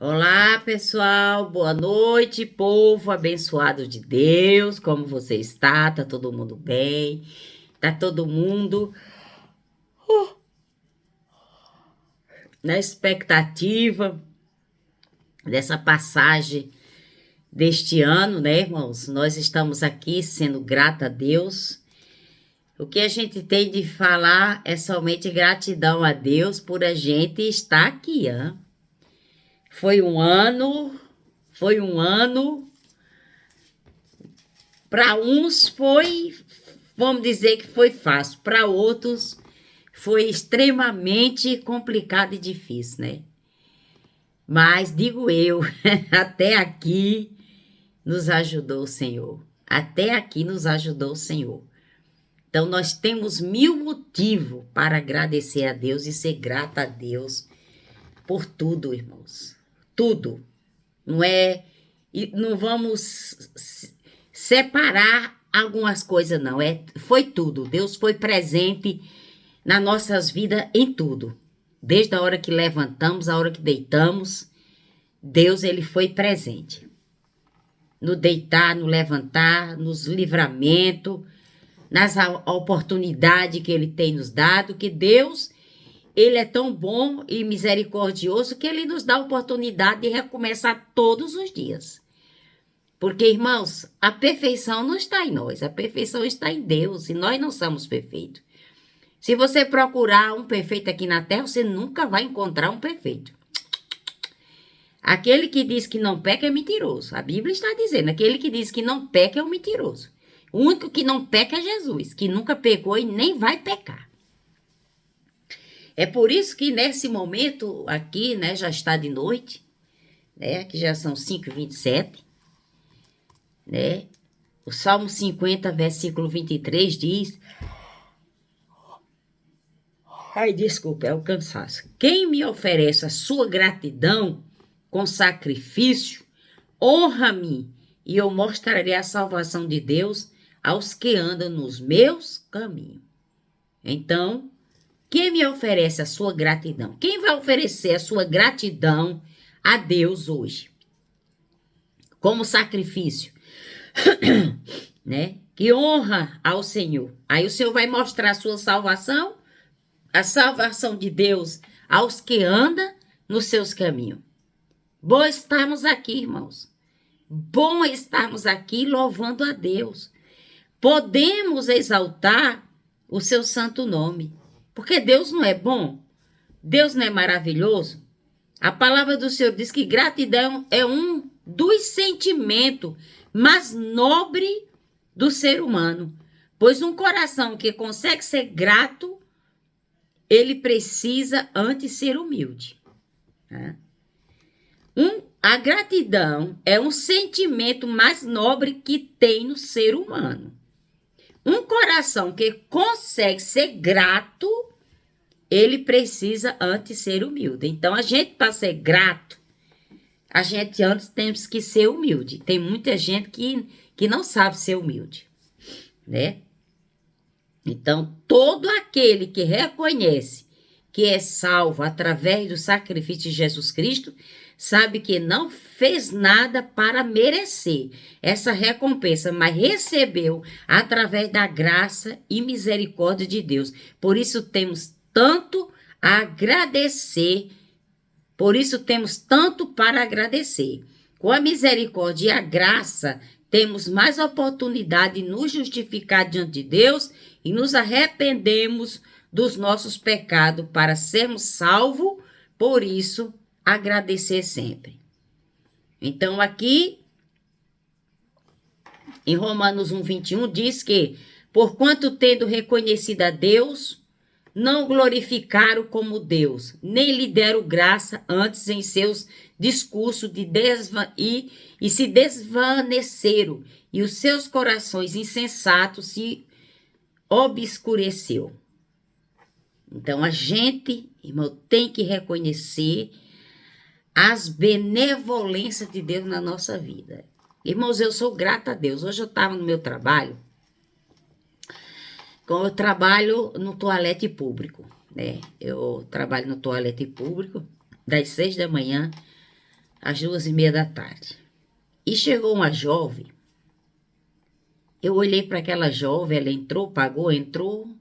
Olá, pessoal. Boa noite, povo abençoado de Deus. Como você está? Tá todo mundo bem? Tá todo mundo na expectativa dessa passagem deste ano, né, irmãos? Nós estamos aqui sendo grata a Deus. O que a gente tem de falar é somente gratidão a Deus por a gente estar aqui, hein? Foi um ano, foi um ano. Para uns foi, vamos dizer que foi fácil, para outros foi extremamente complicado e difícil, né? Mas digo eu, até aqui nos ajudou o Senhor. Até aqui nos ajudou o Senhor. Então nós temos mil motivos para agradecer a Deus e ser grata a Deus por tudo, irmãos. Tudo. Não é, não vamos separar algumas coisas, não. Foi tudo. Deus foi presente nas nossas vidas em tudo. Desde a hora que levantamos, a hora que deitamos, Deus ele foi presente. No deitar, no levantar, nos livramentos, nas oportunidades que ele tem nos dado, que Deus, ele é tão bom e misericordioso que ele nos dá a oportunidade de recomeçar todos os dias. Porque, irmãos, a perfeição não está em nós, a perfeição está em Deus e nós não somos perfeitos. Se você procurar um perfeito aqui na terra, você nunca vai encontrar um perfeito. Aquele que diz que não peca é mentiroso. A Bíblia está dizendo, aquele que diz que não peca é um mentiroso. O único que não peca é Jesus, que nunca pecou e nem vai pecar. É por isso que nesse momento aqui, né, já está de noite, né, que já são 5h27, né? O Salmo 50, versículo 23 diz... Ai, desculpa, é o cansaço. Quem me oferece a sua gratidão com sacrifício, honra-me e eu mostrarei a salvação de Deus aos que andam nos meus caminhos. Então, quem me oferece a sua gratidão? Quem vai oferecer a sua gratidão a Deus hoje? Como sacrifício, né? Que honra ao Senhor. Aí o Senhor vai mostrar a sua salvação, a salvação de Deus aos que andam nos seus caminhos. Bom estarmos aqui, irmãos. Bom estarmos aqui louvando a Deus. Podemos exaltar o seu santo nome. Porque Deus não é bom? Deus não é maravilhoso? A palavra do Senhor diz que gratidão é um dos sentimentos mais nobres do ser humano. Pois um coração que consegue ser grato, ele precisa antes ser humilde. Né? A gratidão é um sentimento mais nobre que tem no ser humano. Um coração que consegue ser grato, ele precisa antes ser humilde. Então, a gente, para ser grato, a gente antes temos que ser humilde. Tem muita gente que não sabe ser humilde, né? Então, todo aquele que reconhece que é salvo através do sacrifício de Jesus Cristo, sabe que não fez nada para merecer essa recompensa, mas recebeu através da graça e misericórdia de Deus. Por isso temos tanto a agradecer, por isso temos tanto para agradecer. Com a misericórdia e a graça, temos mais oportunidade de nos justificar diante de Deus e nos arrependemos dos nossos pecados para sermos salvos, por isso, agradecer sempre. Então, aqui, em Romanos 1:21, diz que, porquanto tendo reconhecido a Deus, não glorificaram como Deus, nem lhe deram graça antes em seus discursos e se desvaneceram, e os seus corações insensatos se obscureceu. Então, a gente, irmão, tem que reconhecer as benevolências de Deus na nossa vida. Irmãos, eu sou grata a Deus. Hoje eu estava no meu trabalho, eu trabalho no toalete público, né? Eu trabalho no toalete público das 6 da manhã às 2h30 da tarde. E chegou uma jovem. Eu olhei para aquela jovem, ela entrou, pagou, entrou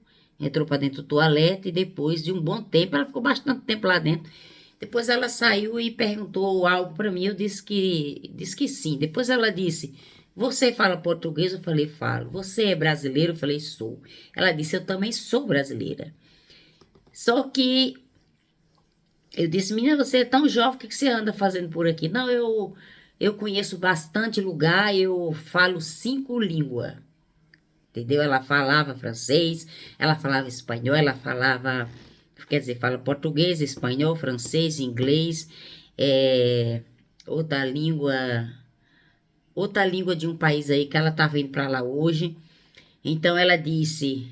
para dentro do toalete e depois de um bom tempo, ela ficou bastante tempo lá dentro. Depois ela saiu e perguntou algo para mim, eu disse que sim. Depois ela disse, você fala português? Eu falei, falo. Você é brasileiro? Eu falei, sou. Ela disse, eu também sou brasileira. Só que eu disse, menina, você é tão jovem, o que você anda fazendo por aqui? Não, eu conheço bastante lugar, eu falo 5 línguas. Entendeu? Ela falava francês, ela falava espanhol, ela falava, quer dizer, fala português, espanhol, francês, inglês, outra língua de um país aí que ela estava indo para lá hoje. Então ela disse,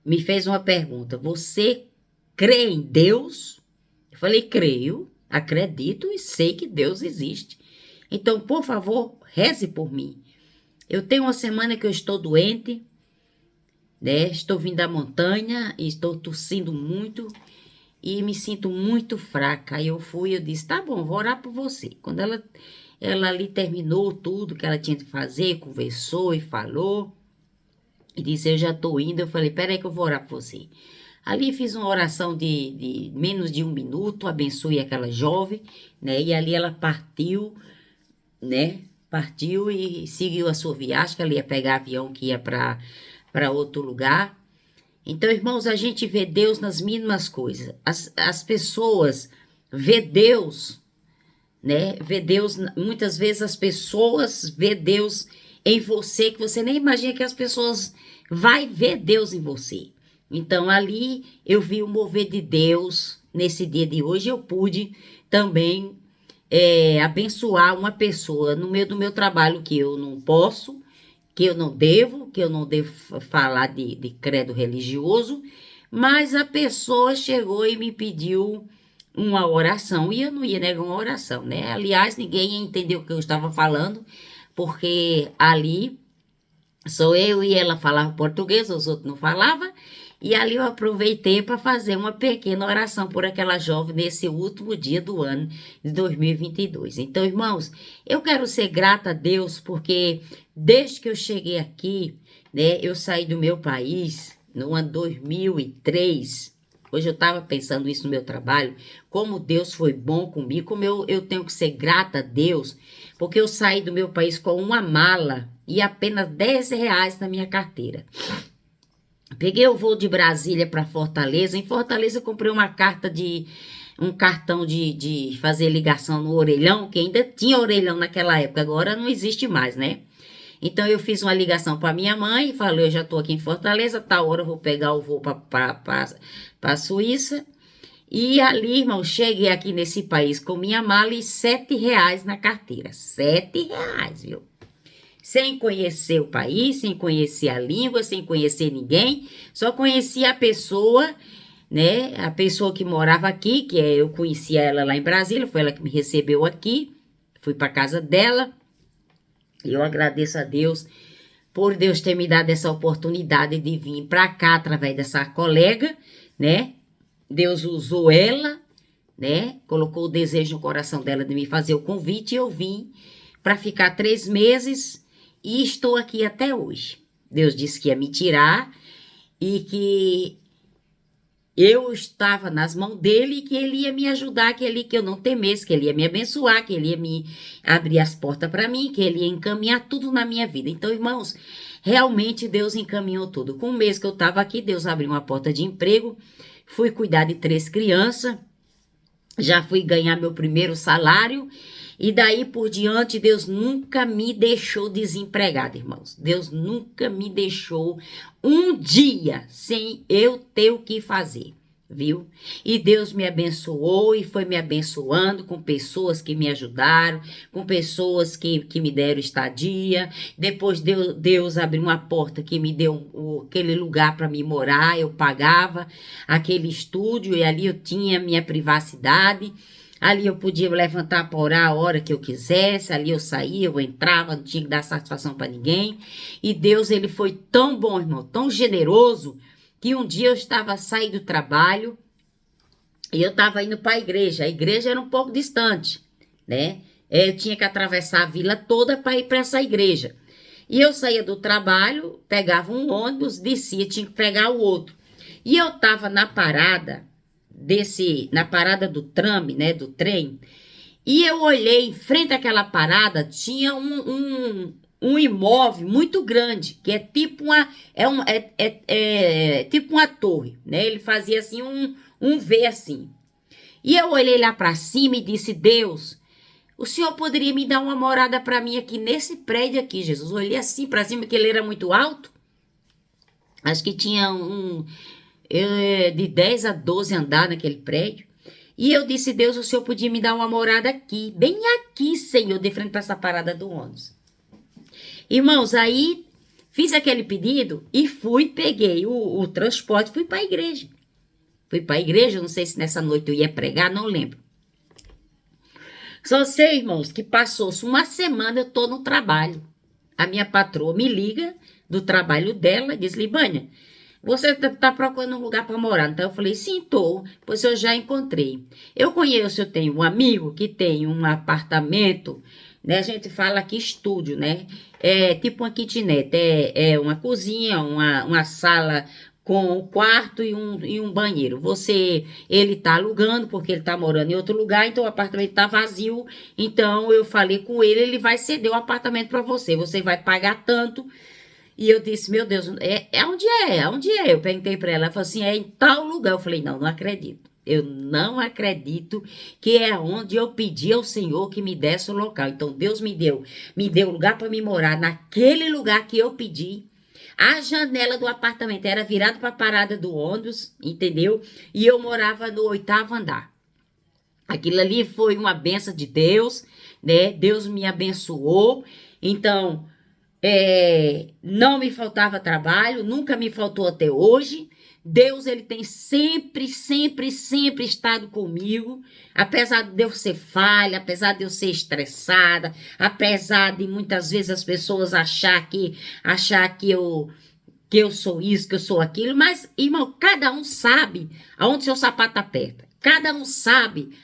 me fez uma pergunta, você crê em Deus? Eu falei, creio, acredito e sei que Deus existe. Então, por favor, reze por mim. Eu tenho uma semana que eu estou doente, né? Estou vindo da montanha e estou tossindo muito e me sinto muito fraca. Aí eu disse, tá bom, vou orar por você. Quando ela ali terminou tudo que ela tinha de fazer, conversou e falou, e disse, eu já estou indo. Eu falei, peraí que eu vou orar por você. Ali fiz uma oração de menos de 1 minuto, abençoe aquela jovem, né? E ali ela partiu, né? Partiu e seguiu a sua viagem, que ela ia pegar avião que ia para outro lugar. Então, irmãos, a gente vê Deus nas mínimas coisas. As pessoas vê Deus, né? Vê Deus, muitas vezes as pessoas vê Deus em você, que você nem imagina que as pessoas vai ver Deus em você. Então, ali eu vi o mover de Deus nesse dia de hoje. Eu pude também abençoar uma pessoa no meio do meu trabalho que eu não posso, que eu não devo falar de credo religioso, mas a pessoa chegou e me pediu uma oração, e eu não ia negar uma oração, né? Aliás, ninguém entendeu o que eu estava falando, porque ali sou eu e ela falava português, os outros não falavam, e ali eu aproveitei para fazer uma pequena oração por aquela jovem nesse último dia do ano de 2022. Então, irmãos, eu quero ser grata a Deus porque desde que eu cheguei aqui, né, eu saí do meu país no ano 2003. Hoje eu estava pensando isso no meu trabalho, como Deus foi bom comigo, como eu tenho que ser grata a Deus, porque eu saí do meu país com uma mala e apenas R$ 10 na minha carteira. Peguei o voo de Brasília para Fortaleza. Em Fortaleza eu comprei um cartão de fazer ligação no orelhão, que ainda tinha orelhão naquela época, agora não existe mais, né? Então eu fiz uma ligação para minha mãe e falei, eu já estou aqui em Fortaleza, tal hora eu vou pegar o voo para a Suíça. E ali, irmão, cheguei aqui nesse país com minha mala e R$ 7 na carteira. R$ 7, viu? Sem conhecer o país, sem conhecer a língua, sem conhecer ninguém, só conhecia a pessoa, né? A pessoa que morava aqui, eu conhecia ela lá em Brasília, foi ela que me recebeu aqui, fui para casa dela. E eu agradeço a Deus por Deus ter me dado essa oportunidade de vir para cá através dessa colega, né? Deus usou ela, né? Colocou o desejo no coração dela de me fazer o convite e eu vim para ficar 3 meses. E estou aqui até hoje. Deus disse que ia me tirar e que eu estava nas mãos dele e que ele ia me ajudar, que eu não temesse, que ele ia me abençoar, que ele ia me abrir as portas para mim, que ele ia encaminhar tudo na minha vida. Então, irmãos, realmente Deus encaminhou tudo. Com 1 mês que eu estava aqui, Deus abriu uma porta de emprego, fui cuidar de 3 crianças, já fui ganhar meu primeiro salário. E daí por diante, Deus nunca me deixou desempregada, irmãos. Deus nunca me deixou um dia sem eu ter o que fazer, viu? E Deus me abençoou e foi me abençoando com pessoas que me ajudaram, com pessoas que me deram estadia. Depois Deus abriu uma porta que me deu aquele lugar para me morar. Eu pagava aquele estúdio e ali eu tinha minha privacidade. Ali eu podia levantar para orar a hora que eu quisesse, ali eu saía, eu entrava, não tinha que dar satisfação para ninguém. E Deus, ele foi tão bom, irmão, tão generoso, que um dia eu estava saindo do trabalho e eu estava indo para a igreja. A igreja era um pouco distante, né? eu tinha que atravessar a vila toda para ir para essa igreja. E eu saía do trabalho, pegava um ônibus, descia, tinha que pegar o outro. E eu estava na parada na parada do trem, né, do trem, e eu olhei em frente àquela parada, tinha um imóvel muito grande, que é tipo tipo uma torre, né? Ele fazia assim um V assim. E eu olhei lá para cima e disse: Deus, o Senhor poderia me dar uma morada para mim aqui nesse prédio aqui, Jesus? Eu olhei assim para cima, que ele era muito alto. Acho que tinha de 10 a 12 andar naquele prédio. E eu disse: Deus, o Senhor podia me dar uma morada aqui, bem aqui, Senhor, de frente para essa parada do ônibus. Irmãos, aí fiz aquele pedido e peguei o transporte, fui para a igreja. Fui para a igreja, não sei se nessa noite eu ia pregar, não lembro. Só sei, irmãos, que passou-se uma semana, eu estou no trabalho. A minha patroa me liga do trabalho dela e diz: Libânia, você está procurando um lugar para morar? Então eu falei: sim, estou, pois eu já encontrei. Eu tenho um amigo que tem um apartamento, né? A gente fala aqui estúdio, né? É tipo uma kitnet, é uma cozinha, uma sala com um quarto e um banheiro. Ele está alugando porque ele está morando em outro lugar, então o apartamento está vazio. Então eu falei com ele, ele vai ceder o apartamento para você. Você vai pagar tanto. E eu disse: meu Deus, onde é? Onde é? Eu perguntei para ela, ela falou assim: é em tal lugar. Eu falei: não acredito. Eu não acredito que é onde eu pedi ao Senhor que me desse o local. Então Deus me deu lugar para me morar naquele lugar que eu pedi. A janela do apartamento era virada para a parada do ônibus, entendeu? E eu morava no 8º andar. Aquilo ali foi uma benção de Deus, né? Deus me abençoou. Então, não me faltava trabalho, nunca me faltou até hoje. Deus, ele tem sempre, sempre, sempre estado comigo, apesar de eu ser falha, apesar de eu ser estressada, apesar de muitas vezes as pessoas achar que eu sou isso, que eu sou aquilo, mas, irmão, cada um sabe aonde seu sapato aperta. Cada um sabe,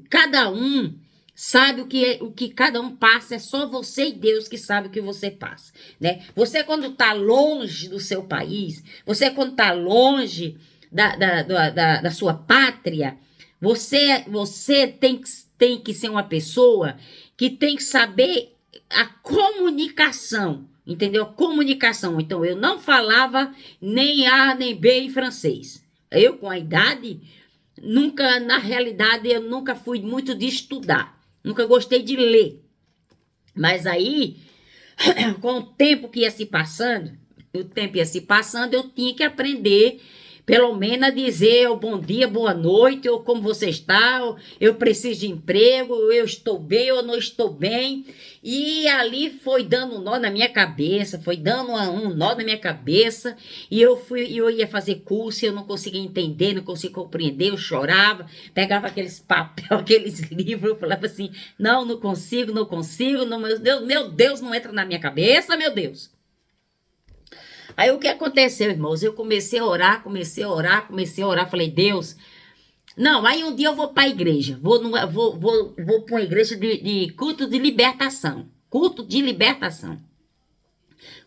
cada um sabe o que cada um passa, é só você e Deus que sabe o que você passa, né? Você, quando está longe do seu país, você, quando está longe da sua pátria, você tem que ser uma pessoa que tem que saber a comunicação, entendeu? Comunicação. Então, eu não falava nem A nem B em francês. Eu, com a idade, na realidade, eu nunca fui muito de estudar. Nunca gostei de ler. Mas aí, com o tempo ia se passando, eu tinha que aprender, pelo menos, a dizer o bom dia, boa noite, ou como você está, ou eu preciso de emprego, eu estou bem ou não estou bem. E ali foi dando um nó na minha cabeça, e eu ia fazer curso, eu não conseguia entender, não conseguia compreender, eu chorava, pegava aqueles papel, aqueles livros, eu falava assim: não consigo, não, meu Deus, não entra na minha cabeça, meu Deus. Aí o que aconteceu, irmãos? Eu comecei a orar, falei: Deus, não, aí um dia eu vou para a igreja, vou para uma igreja de culto de libertação,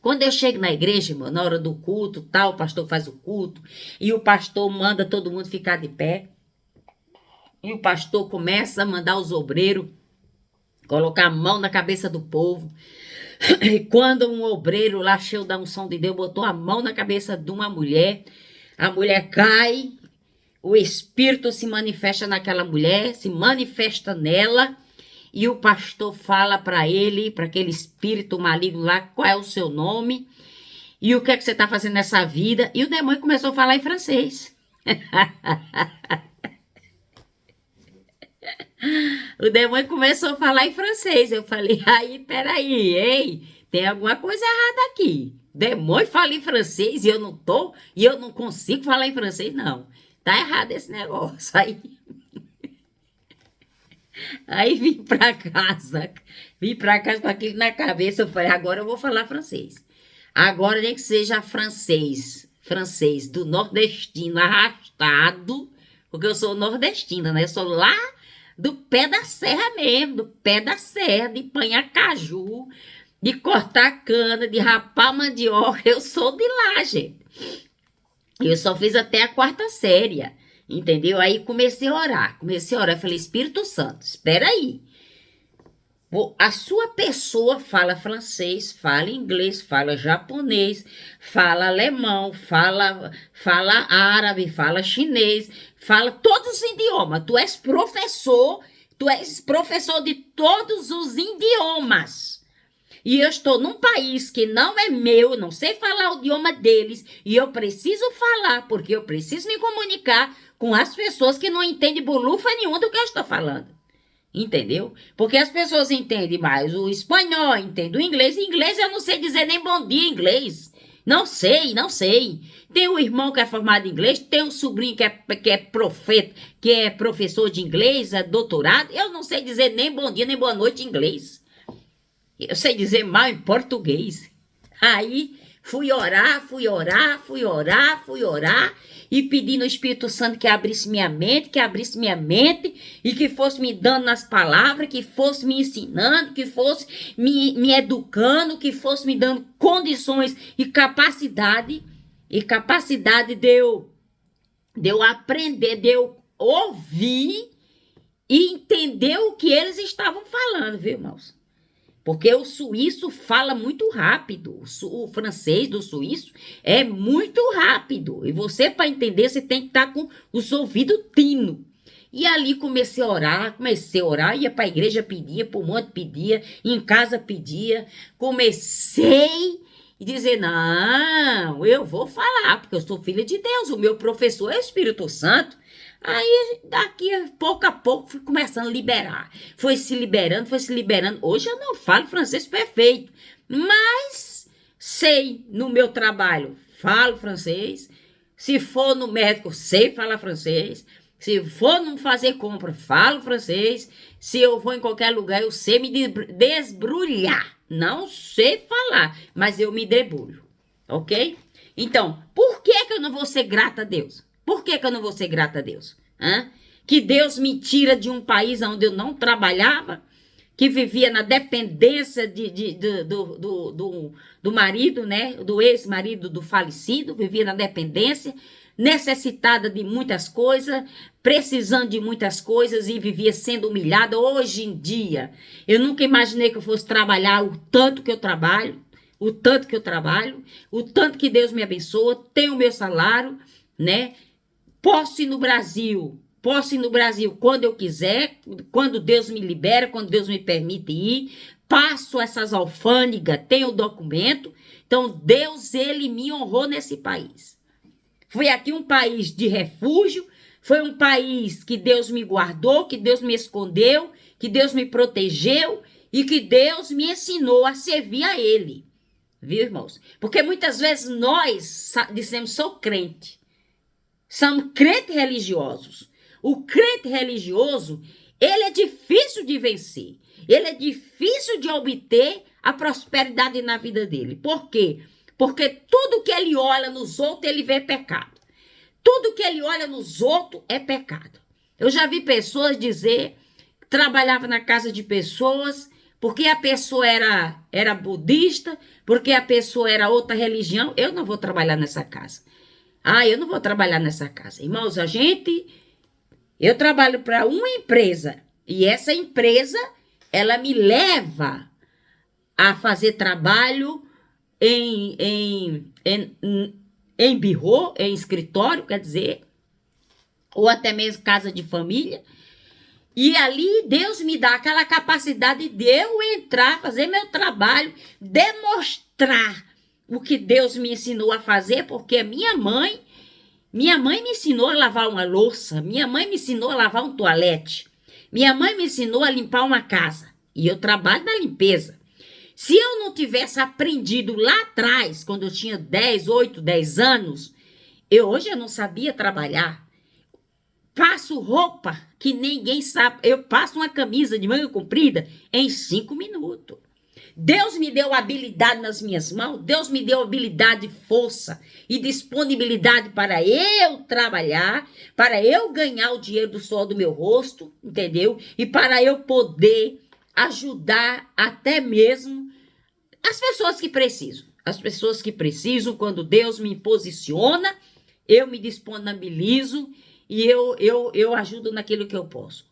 Quando eu chego na igreja, irmão, na hora do culto, tal, o pastor faz o culto, e o pastor manda todo mundo ficar de pé, e o pastor começa a mandar os obreiros colocar a mão na cabeça do povo. E quando um obreiro lá, cheio da unção de Deus, botou a mão na cabeça de uma mulher, a mulher cai, o Espírito se manifesta naquela mulher, se manifesta nela, e o pastor fala para ele, para aquele espírito maligno lá: qual é o seu nome? E o que é que você está fazendo nessa vida? E o demônio começou a falar em francês. O demônio começou a falar em francês. Eu falei: aí, peraí, ei, tem alguma coisa errada aqui. Demônio fala em francês e eu não consigo falar em francês, não. Tá errado esse negócio. Aí vim pra casa com aquilo na cabeça. Eu falei: agora eu vou falar francês. Agora nem que seja francês do nordestino arrastado, porque eu sou nordestina, né? Eu sou lá do pé da serra mesmo, do pé da serra, de apanhar caju, de cortar cana, de rapar mandioca. Eu sou de lá, gente. Eu só fiz até a quarta série, entendeu? Aí comecei a orar. Falei, Espírito Santo, espera aí. A sua pessoa fala francês, fala inglês, fala japonês, fala alemão, fala árabe, fala chinês, fala todos os idiomas. Tu és professor de todos os idiomas. E eu estou num país que não é meu, não sei falar o idioma deles, e eu preciso falar, porque eu preciso me comunicar com as pessoas que não entendem bolufa nenhuma do que eu estou falando. Entendeu? Porque as pessoas entendem mais o espanhol, entendem o inglês. Em inglês eu não sei dizer nem bom dia em inglês. Não sei. Tem um irmão que é formado em inglês, tem um sobrinho que é profeta, que é professor de inglês, é doutorado. Eu não sei dizer nem bom dia, nem boa noite em inglês. Eu sei dizer mal em português. Aí fui orar e pedi no Espírito Santo que abrisse minha mente e que fosse me dando as palavras, que fosse me ensinando, que fosse me educando, que fosse me dando condições e capacidade de eu aprender, de eu ouvir e entender o que eles estavam falando, viu, irmãos? Porque o suíço fala muito rápido. O francês do suíço é muito rápido. E você, para entender, você tem que estar com os ouvidos tinos. E ali comecei a orar, ia para a igreja, pedia, para o monte pedia, em casa pedia. Comecei a dizer, não, eu vou falar, porque eu sou filha de Deus, o meu professor é o Espírito Santo. Aí, daqui a pouco, fui começando a liberar. Foi se liberando. Hoje eu não falo francês perfeito, mas sei no meu trabalho, falo francês. Se for no médico, sei falar francês. Se for não fazer compra, falo francês. Se eu vou em qualquer lugar, eu sei me desbrulhar. Não sei falar, mas eu me debulho, ok? Então, por que eu não vou ser grata a Deus? Por que eu não vou ser grata a Deus? Que Deus me tira de um país onde eu não trabalhava, que vivia na dependência do marido, né? Do ex-marido do falecido, vivia na dependência, necessitada de muitas coisas, precisando de muitas coisas e vivia sendo humilhada. Hoje em dia, eu nunca imaginei que eu fosse trabalhar o tanto que eu trabalho, o tanto que Deus me abençoa, tenho o meu salário, né? Posso ir no Brasil quando eu quiser, quando Deus me libera, quando Deus me permite ir. Passo essas alfândegas, tenho o documento. Então, Deus, ele me honrou nesse país. Foi aqui um país de refúgio, foi um país que Deus me guardou, que Deus me escondeu, que Deus me protegeu e que Deus me ensinou a servir a ele. Viu, irmãos? Porque muitas vezes nós dizemos, sou crente. São crentes religiosos. O crente religioso, ele é difícil de vencer. Ele é difícil de obter a prosperidade na vida dele. Por quê? Porque tudo que ele olha nos outros, ele vê pecado. Tudo que ele olha nos outros é pecado. Eu já vi pessoas dizer que trabalhava na casa de pessoas, porque a pessoa era budista, porque a pessoa era outra religião. Eu não vou trabalhar nessa casa. Eu não vou trabalhar nessa casa. Irmãos, eu trabalho para uma empresa e essa empresa, ela me leva a fazer trabalho em birô, em escritório, quer dizer, ou até mesmo casa de família. E ali Deus me dá aquela capacidade de eu entrar, fazer meu trabalho, demonstrar o que Deus me ensinou a fazer, porque minha mãe me ensinou a lavar uma louça, minha mãe me ensinou a lavar um toalete, minha mãe me ensinou a limpar uma casa, e eu trabalho na limpeza. Se eu não tivesse aprendido lá atrás, quando eu tinha 10 anos, hoje eu não sabia trabalhar. Passo roupa que ninguém sabe, eu passo uma camisa de manga comprida em 5 minutos. Deus me deu habilidade nas minhas mãos, Deus me deu habilidade, força e disponibilidade para eu trabalhar, para eu ganhar o dinheiro do suor do meu rosto, entendeu? E para eu poder ajudar até mesmo as pessoas que precisam. As pessoas que precisam, quando Deus me posiciona, eu me disponibilizo e eu ajudo naquilo que eu posso.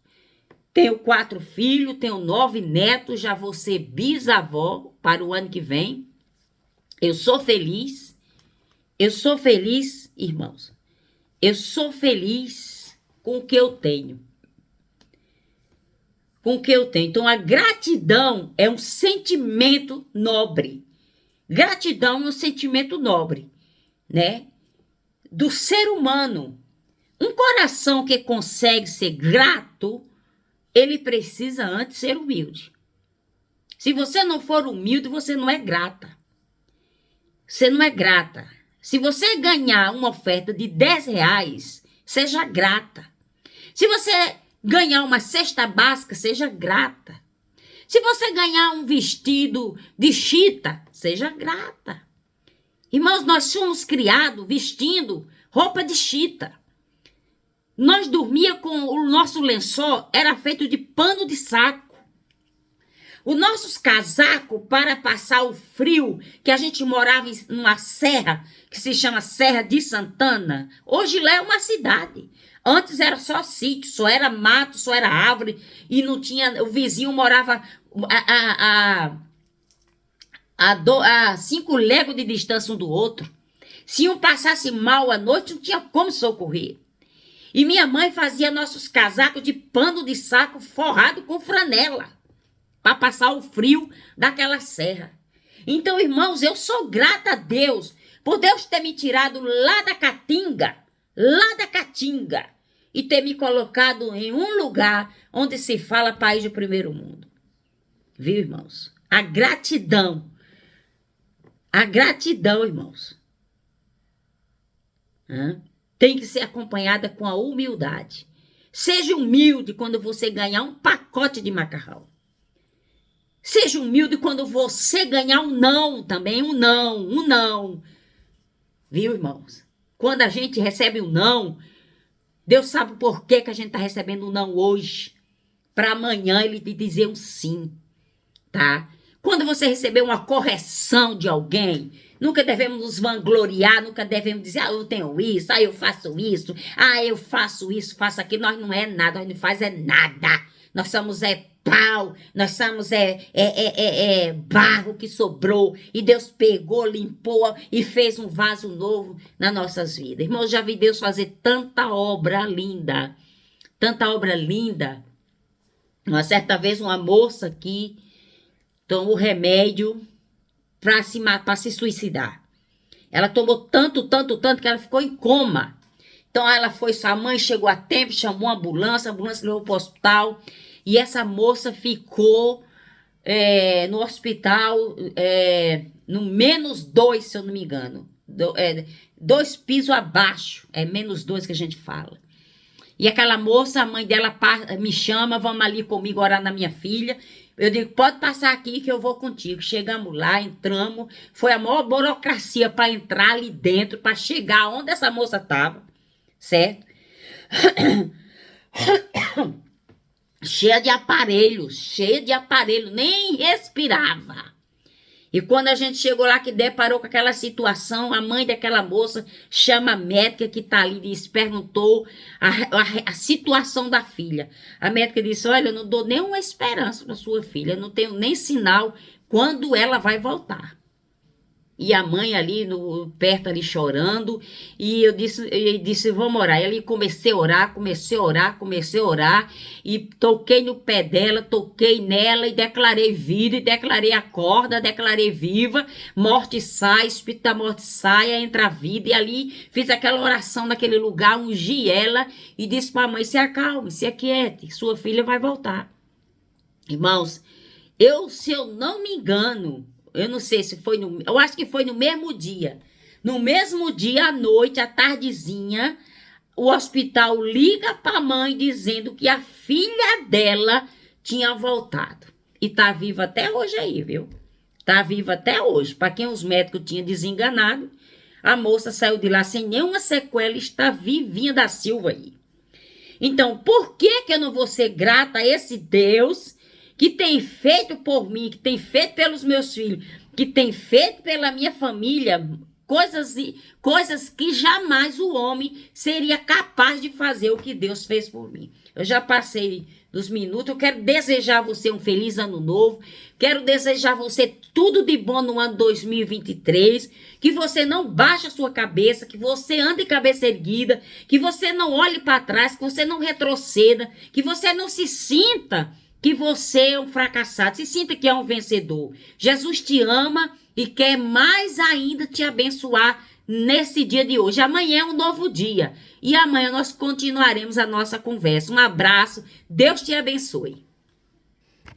Tenho 4 filhos, tenho 9 netos, já vou ser bisavó para o ano que vem. Eu sou feliz, irmãos. Eu sou feliz com o que eu tenho. Com o que eu tenho. Então, a gratidão é um sentimento nobre. Gratidão é um sentimento nobre, né? Do ser humano. Um coração que consegue ser grato, ele precisa antes ser humilde. Se você não for humilde, você não é grata. Você não é grata. Se você ganhar uma oferta de 10 reais, seja grata. Se você ganhar uma cesta básica, seja grata. Se você ganhar um vestido de chita, seja grata. Irmãos, nós fomos criados vestindo roupa de chita. Nós dormíamos com o nosso lençol, era feito de pano de saco. Os nossos casacos, para passar o frio, que a gente morava numa serra, que se chama Serra de Santana, hoje lá é uma cidade. Antes era só sítio, só era mato, só era árvore, e não tinha, o vizinho morava a 5 léguas de distância um do outro. Se um passasse mal à noite, não tinha como socorrer. E minha mãe fazia nossos casacos de pano de saco forrado com franela, para passar o frio daquela serra. Então, irmãos, eu sou grata a Deus, por Deus ter me tirado lá da Caatinga, e ter me colocado em um lugar onde se fala país do primeiro mundo. Viu, irmãos? A gratidão, irmãos, tem que ser acompanhada com a humildade. Seja humilde quando você ganhar um pacote de macarrão. Seja humilde quando você ganhar um não também, um não. Viu, irmãos? Quando a gente recebe um não, Deus sabe por que a gente está recebendo um não hoje. Para amanhã ele te dizer um sim, tá? Quando você receber uma correção de alguém, nunca devemos nos vangloriar, nunca devemos dizer, eu tenho isso, eu faço isso, eu faço isso, faço aquilo. Nós não é nada, nós não faz nada. Nós somos pau, nós somos barro que sobrou e Deus pegou, limpou e fez um vaso novo nas nossas vidas. Irmãos, já vi Deus fazer tanta obra linda. Uma certa vez uma moça aqui tomou remédio para se suicidar. Ela tomou tanto que ela ficou em coma. Então sua mãe chegou a tempo, chamou a ambulância levou para o hospital. E essa moça ficou no hospital no -2, se eu não me engano. 2 pisos abaixo, -2 que a gente fala. E aquela moça, a mãe dela me chama, vamos ali comigo orar na minha filha. Eu digo, pode passar aqui que eu vou contigo. Chegamos lá, entramos. Foi a maior burocracia para entrar ali dentro, para chegar onde essa moça estava, certo? Cheia de aparelhos, nem respirava. E quando a gente chegou lá que deparou com aquela situação, a mãe daquela moça chama a médica que está ali e perguntou a situação da filha. A médica disse, olha, eu não dou nenhuma esperança para sua filha, eu não tenho nem sinal quando ela vai voltar. E a mãe ali, perto ali chorando, e eu disse, vamos orar. E ali comecei a orar, e toquei no pé dela, toquei nela, e declarei vida, e declarei acorda, declarei viva, morte sai, espírito da morte sai, entra a vida, e ali fiz aquela oração naquele lugar, ungi ela, e disse para a mãe, se acalme, se aquiete, sua filha vai voltar. Irmãos, se eu não me engano, eu não sei se foi eu acho que foi no mesmo dia. No mesmo dia, à noite, à tardezinha, o hospital liga para a mãe dizendo que a filha dela tinha voltado. E tá viva até hoje aí, viu? Tá viva até hoje. Para quem os médicos tinham desenganado, a moça saiu de lá sem nenhuma sequela e está vivinha da Silva aí. Então, por que eu não vou ser grata a esse Deus que tem feito por mim, que tem feito pelos meus filhos, que tem feito pela minha família, coisas que jamais o homem seria capaz de fazer o que Deus fez por mim. Eu já passei dos minutos, eu quero desejar a você um feliz ano novo, quero desejar a você tudo de bom no ano 2023, que você não baixe a sua cabeça, que você ande cabeça erguida, que você não olhe para trás, que você não retroceda, que você não se sinta que você é um fracassado, se sinta que é um vencedor. Jesus te ama e quer mais ainda te abençoar nesse dia de hoje. Amanhã é um novo dia e amanhã nós continuaremos a nossa conversa. Um abraço, Deus te abençoe.